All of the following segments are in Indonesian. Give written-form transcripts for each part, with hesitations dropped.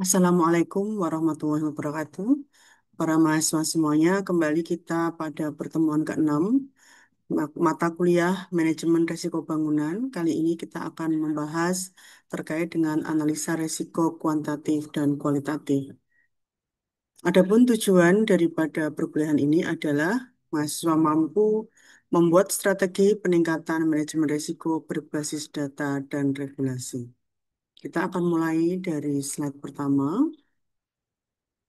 Assalamualaikum warahmatullahi wabarakatuh. Para mahasiswa semuanya, kembali kita pada pertemuan ke-6 mata kuliah Manajemen Risiko Bangunan. Kali ini kita akan membahas terkait dengan analisa risiko kuantitatif dan kualitatif. Adapun tujuan daripada perkuliahan ini adalah mahasiswa mampu membuat strategi peningkatan manajemen risiko berbasis data dan regulasi. Kita akan mulai dari slide pertama.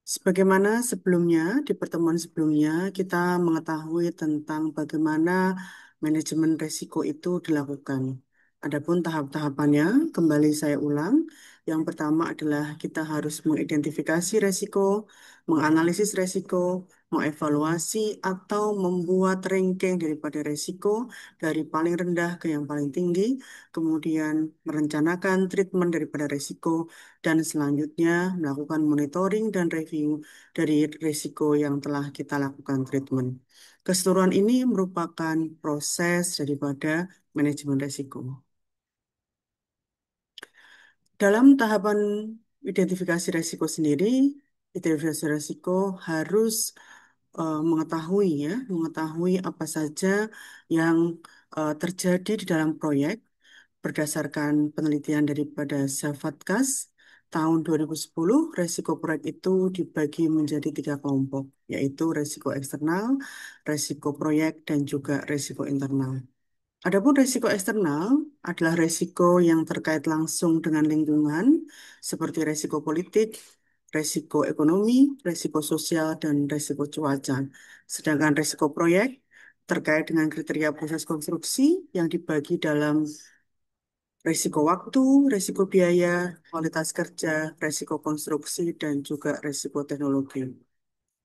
Sebagaimana sebelumnya, di pertemuan sebelumnya, kita mengetahui tentang bagaimana manajemen risiko itu dilakukan. Adapun tahap-tahapannya, kembali saya ulang. Yang pertama adalah kita harus mengidentifikasi risiko, menganalisis risiko, mengevaluasi atau membuat ranking daripada risiko dari paling rendah ke yang paling tinggi, kemudian merencanakan treatment daripada risiko, dan selanjutnya melakukan monitoring dan review dari risiko yang telah kita lakukan treatment. Keseluruhan ini merupakan proses daripada manajemen risiko. Dalam tahapan identifikasi risiko sendiri, identifikasi risiko harus mengetahui apa saja yang terjadi di dalam proyek berdasarkan penelitian daripada Safatkas tahun 2010, risiko proyek itu dibagi menjadi 3 kelompok, yaitu risiko eksternal, risiko proyek, dan juga risiko internal. Adapun risiko eksternal adalah risiko yang terkait langsung dengan lingkungan, seperti risiko politik, risiko ekonomi, risiko sosial, dan risiko cuaca. Sedangkan risiko proyek terkait dengan kriteria proses konstruksi yang dibagi dalam risiko waktu, risiko biaya, kualitas kerja, risiko konstruksi, dan juga risiko teknologi.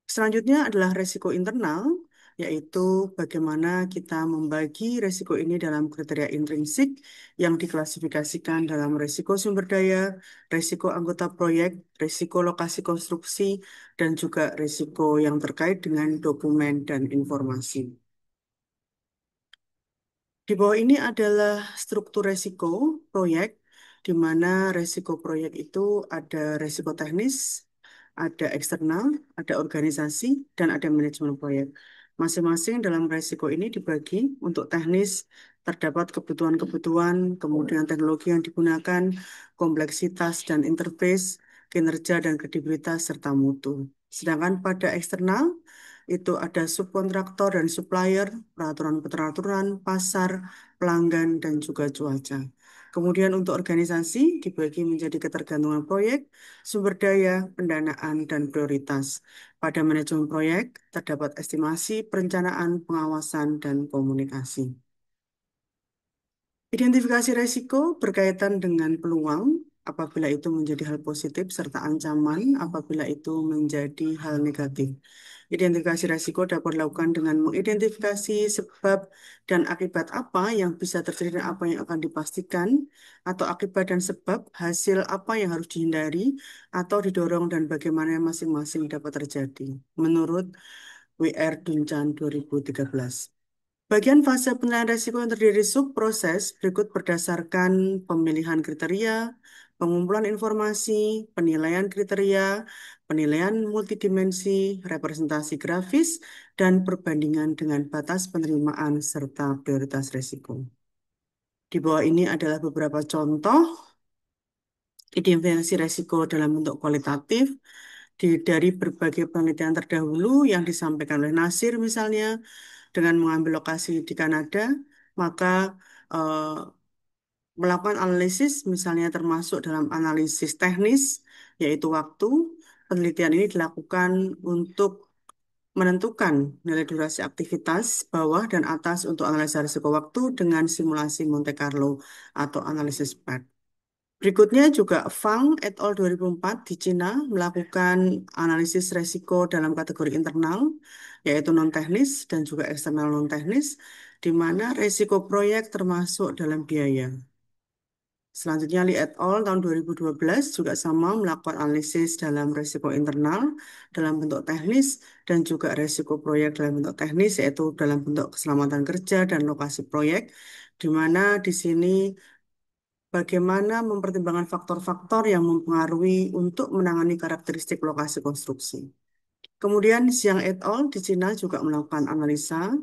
Selanjutnya adalah risiko internal, yaitu bagaimana kita membagi risiko ini dalam kriteria intrinsik yang diklasifikasikan dalam risiko sumber daya, risiko anggota proyek, risiko lokasi konstruksi, dan juga risiko yang terkait dengan dokumen dan informasi. Di bawah ini adalah struktur resiko proyek, di mana resiko proyek itu ada resiko teknis, ada eksternal, ada organisasi, dan ada manajemen proyek. Masing-masing dalam resiko ini dibagi untuk teknis, terdapat kebutuhan-kebutuhan, kemudian teknologi yang digunakan, kompleksitas dan interface, kinerja dan kredibilitas, serta mutu. Sedangkan pada eksternal, itu ada subkontraktor dan supplier, peraturan-peraturan, pasar, pelanggan, dan juga cuaca. Kemudian untuk organisasi dibagi menjadi ketergantungan proyek, sumber daya, pendanaan, dan prioritas. Pada manajemen proyek terdapat estimasi, perencanaan, pengawasan, dan komunikasi. Identifikasi risiko berkaitan dengan peluang apabila itu menjadi hal positif serta ancaman apabila itu menjadi hal negatif. Identifikasi risiko dapat dilakukan dengan mengidentifikasi sebab dan akibat apa yang bisa terjadi dan apa yang akan dipastikan, atau akibat dan sebab hasil apa yang harus dihindari atau didorong dan bagaimana masing-masing dapat terjadi. Menurut W.R. Duncan 2013. Bagian fase penilaian risiko yang terdiri dari subproses berikut berdasarkan pemilihan kriteria, pengumpulan informasi, penilaian kriteria, penilaian multidimensi, representasi grafis, dan perbandingan dengan batas penerimaan serta prioritas risiko. Di bawah ini adalah beberapa contoh identifikasi risiko dalam bentuk kualitatif dari berbagai penelitian terdahulu yang disampaikan oleh Nasir misalnya, dengan mengambil lokasi di Kanada, maka eh, melakukan analisis misalnya termasuk dalam analisis teknis, yaitu waktu. Penelitian ini dilakukan untuk menentukan nilai durasi aktivitas bawah dan atas untuk analisa risiko waktu dengan simulasi Monte Carlo atau analisis PERT. Berikutnya juga Fang et al. 2004 di Cina melakukan analisis risiko dalam kategori internal, yaitu non-teknis dan juga eksternal non-teknis, di mana risiko proyek termasuk dalam biaya. Selanjutnya Li et al. Tahun 2012 juga sama melakukan analisis dalam risiko internal dalam bentuk teknis dan juga risiko proyek dalam bentuk teknis, yaitu dalam bentuk keselamatan kerja dan lokasi proyek, di mana di sini bagaimana mempertimbangkan faktor-faktor yang mempengaruhi untuk menangani karakteristik lokasi konstruksi. Kemudian Xiang et al. Di Cina juga melakukan analisa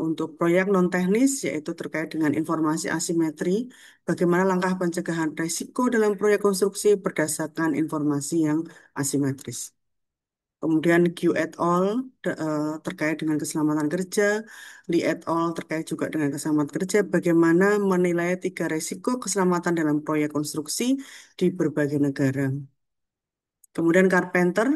untuk proyek non-teknis, yaitu terkait dengan informasi asimetri, bagaimana langkah pencegahan resiko dalam proyek konstruksi berdasarkan informasi yang asimetris. Kemudian Q et al. Terkait dengan keselamatan kerja, Li et al. Terkait juga dengan keselamatan kerja, bagaimana menilai tiga resiko keselamatan dalam proyek konstruksi di berbagai negara. Kemudian Carpenter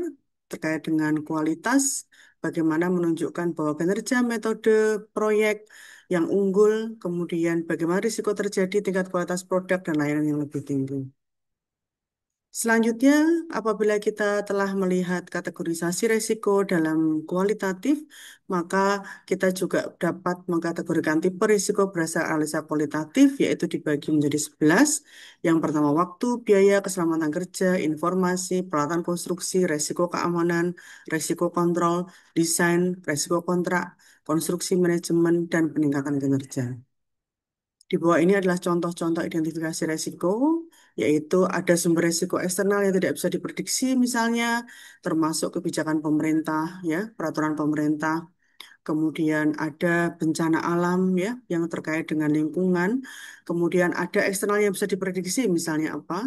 terkait dengan kualitas, bagaimana menunjukkan bahwa kinerja metode proyek yang unggul, kemudian bagaimana risiko terjadi tingkat kualitas produk dan layanan yang lebih tinggi. Selanjutnya, apabila kita telah melihat kategorisasi risiko dalam kualitatif, maka kita juga dapat mengkategorikan tipe risiko berdasarkan analisa kualitatif, yaitu dibagi menjadi 11. Yang pertama, waktu, biaya, keselamatan kerja, informasi, peralatan konstruksi, risiko keamanan, risiko kontrol, desain, risiko kontrak, konstruksi manajemen, dan peningkatan kinerja. Di bawah ini adalah contoh-contoh identifikasi risiko, yaitu ada sumber risiko eksternal yang tidak bisa diprediksi, misalnya termasuk kebijakan pemerintah, ya, peraturan pemerintah. Kemudian ada bencana alam ya yang terkait dengan lingkungan. Kemudian ada eksternal yang bisa diprediksi, misalnya apa?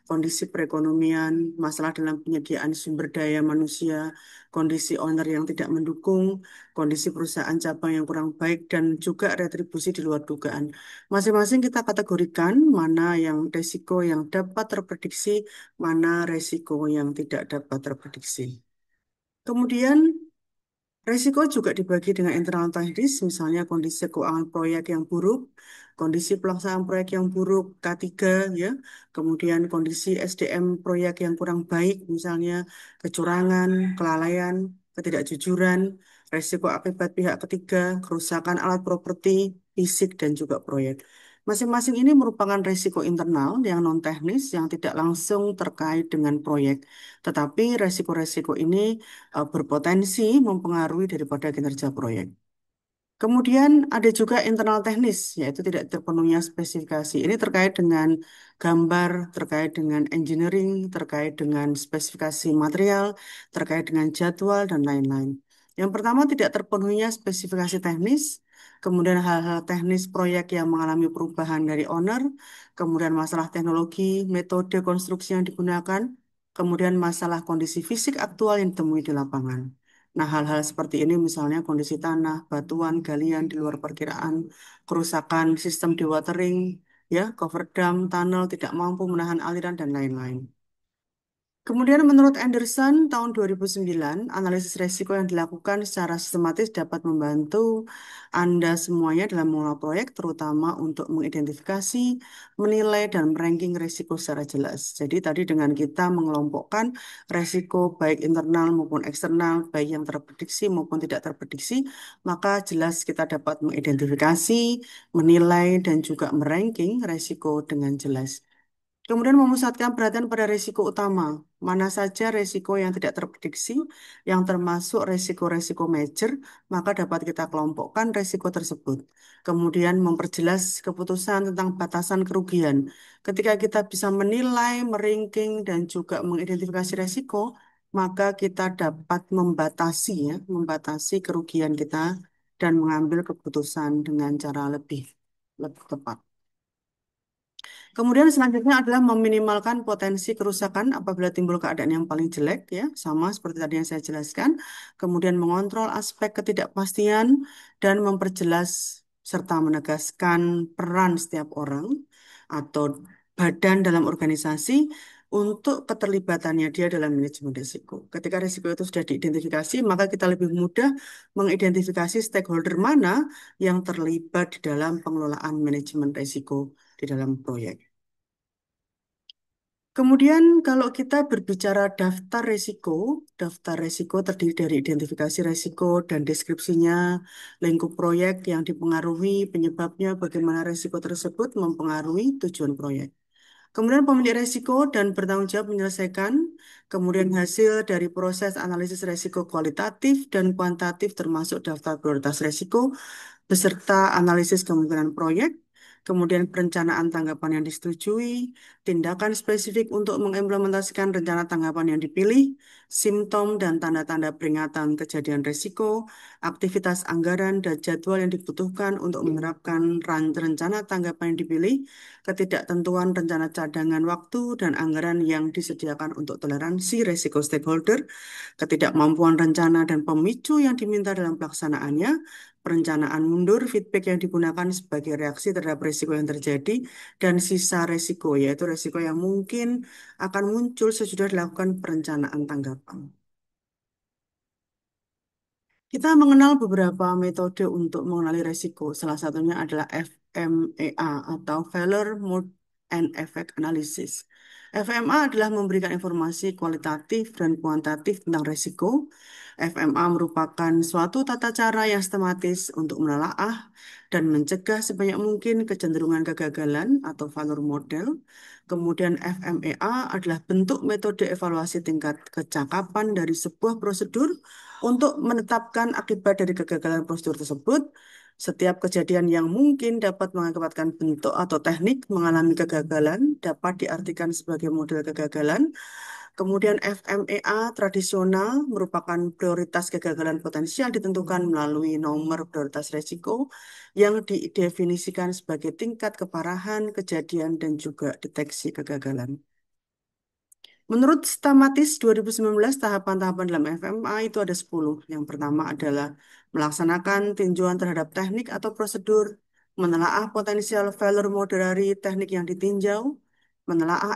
Kondisi perekonomian, masalah dalam penyediaan sumber daya manusia, kondisi owner yang tidak mendukung, kondisi perusahaan cabang yang kurang baik, dan juga retribusi di luar dugaan. Masing-masing kita kategorikan mana yang resiko yang dapat terprediksi, mana resiko yang tidak dapat terprediksi. Kemudian resiko juga dibagi dengan internal teknis, misalnya kondisi keuangan proyek yang buruk, kondisi pelaksanaan proyek yang buruk, K3, ya, kemudian kondisi SDM proyek yang kurang baik, misalnya kecurangan, kelalaian, ketidakjujuran, resiko akibat pihak ketiga, kerusakan alat properti, fisik, dan juga proyek. Masing-masing ini merupakan resiko internal yang non-teknis yang tidak langsung terkait dengan proyek. Tetapi resiko-resiko ini berpotensi mempengaruhi daripada kinerja proyek. Kemudian ada juga internal teknis, yaitu tidak terpenuhnya spesifikasi. Ini terkait dengan gambar, terkait dengan engineering, terkait dengan spesifikasi material, terkait dengan jadwal, dan lain-lain. Yang pertama, tidak terpenuhnya spesifikasi teknis, kemudian hal-hal teknis proyek yang mengalami perubahan dari owner, kemudian masalah teknologi, metode konstruksi yang digunakan, kemudian masalah kondisi fisik aktual yang ditemui di lapangan. Nah, hal-hal seperti ini misalnya kondisi tanah, batuan, galian di luar perkiraan, kerusakan sistem dewatering, ya, cover dam, tunnel tidak mampu menahan aliran dan lain-lain. Kemudian menurut Anderson, tahun 2009, analisis resiko yang dilakukan secara sistematis dapat membantu Anda semuanya dalam mengelola proyek, terutama untuk mengidentifikasi, menilai, dan meranking resiko secara jelas. Jadi tadi dengan kita mengelompokkan resiko baik internal maupun eksternal, baik yang terprediksi maupun tidak terprediksi, maka jelas kita dapat mengidentifikasi, menilai, dan juga meranking resiko dengan jelas. Kemudian memusatkan perhatian pada risiko utama. Mana saja risiko yang tidak terprediksi, yang termasuk risiko-risiko major, maka dapat kita kelompokkan risiko tersebut. Kemudian memperjelas keputusan tentang batasan kerugian. Ketika kita bisa menilai, meranking, dan juga mengidentifikasi risiko, maka kita dapat membatasi ya, membatasi kerugian kita dan mengambil keputusan dengan cara lebih tepat. Kemudian selanjutnya adalah meminimalkan potensi kerusakan apabila timbul keadaan yang paling jelek, ya, sama seperti tadi yang saya jelaskan. Kemudian mengontrol aspek ketidakpastian dan memperjelas serta menegaskan peran setiap orang atau badan dalam organisasi untuk keterlibatannya dia dalam manajemen risiko. Ketika risiko itu sudah diidentifikasi, maka kita lebih mudah mengidentifikasi stakeholder mana yang terlibat di dalam pengelolaan manajemen risiko di dalam proyek. Kemudian kalau kita berbicara daftar resiko terdiri dari identifikasi resiko dan deskripsinya, lingkup proyek yang dipengaruhi, penyebabnya, bagaimana resiko tersebut mempengaruhi tujuan proyek. Kemudian pemilik resiko dan bertanggung jawab menyelesaikan, kemudian hasil dari proses analisis resiko kualitatif dan kuantitatif termasuk daftar prioritas resiko, beserta analisis kemungkinan proyek, kemudian perencanaan tanggapan yang disetujui, tindakan spesifik untuk mengimplementasikan rencana tanggapan yang dipilih, simptom dan tanda-tanda peringatan kejadian risiko, aktivitas anggaran dan jadwal yang dibutuhkan untuk menerapkan rencana tanggapan yang dipilih, ketidaktentuan rencana cadangan waktu dan anggaran yang disediakan untuk toleransi risiko stakeholder, ketidakmampuan rencana dan pemicu yang diminta dalam pelaksanaannya, perencanaan mundur, feedback yang digunakan sebagai reaksi terhadap risiko yang terjadi, dan sisa risiko, yaitu risiko yang mungkin akan muncul sesudah dilakukan perencanaan tanggapan. Kita mengenal beberapa metode untuk mengenali risiko. Salah satunya adalah FMEA atau Failure Mode and Effect Analysis. FMA adalah memberikan informasi kualitatif dan kuantitatif tentang risiko. FMA merupakan suatu tata cara yang sistematis untuk menelaah dan mencegah sebanyak mungkin kecenderungan kegagalan atau failure model. Kemudian FMEA adalah bentuk metode evaluasi tingkat kecakapan dari sebuah prosedur untuk menetapkan akibat dari kegagalan prosedur tersebut. Setiap kejadian yang mungkin dapat mengakibatkan bentuk atau teknik mengalami kegagalan dapat diartikan sebagai model kegagalan. Kemudian FMEA tradisional merupakan prioritas kegagalan potensial ditentukan melalui nomor prioritas risiko yang didefinisikan sebagai tingkat keparahan kejadian dan juga deteksi kegagalan. Menurut Stamatis 2019, tahapan-tahapan dalam FMA itu ada 10. Yang pertama adalah melaksanakan tinjauan terhadap teknik atau prosedur, menelaah potensial failure mode dari teknik yang ditinjau, menelaah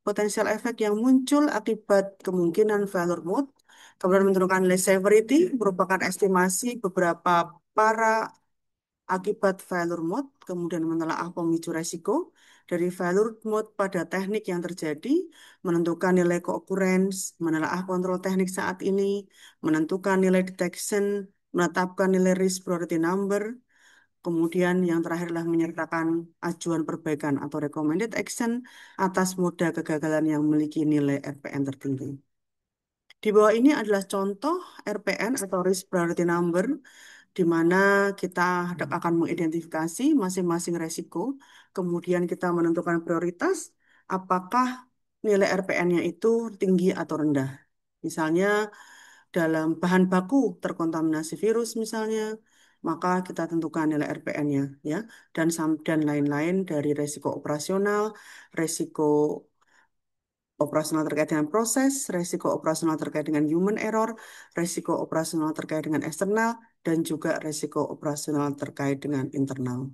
potensial efek yang muncul akibat kemungkinan failure mode, kemudian menentukan nilai severity, merupakan estimasi beberapa para akibat failure mode, kemudian menelaah pemicu resiko dari failure mode pada teknik yang terjadi, menentukan nilai co-occurrence, menelaah kontrol teknik saat ini, menentukan nilai detection, menetapkan nilai risk priority number, kemudian yang terakhir adalah menyertakan ajuan perbaikan atau recommended action atas moda kegagalan yang memiliki nilai RPN tertinggi. Di bawah ini adalah contoh RPN atau risk priority number di mana kita akan mengidentifikasi masing-masing resiko, kemudian kita menentukan prioritas, apakah nilai RPN-nya itu tinggi atau rendah. Misalnya dalam bahan baku terkontaminasi virus misalnya, maka kita tentukan nilai RPN-nya ya, dan lain-lain dari resiko operasional, resiko operasional terkait dengan proses, resiko operasional terkait dengan human error, resiko operasional terkait dengan eksternal, dan juga resiko operasional terkait dengan internal.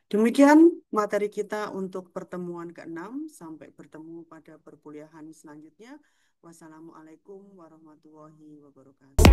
Demikian materi kita untuk pertemuan ke-6. Sampai bertemu pada perkuliahan selanjutnya. Wassalamualaikum warahmatullahi wabarakatuh.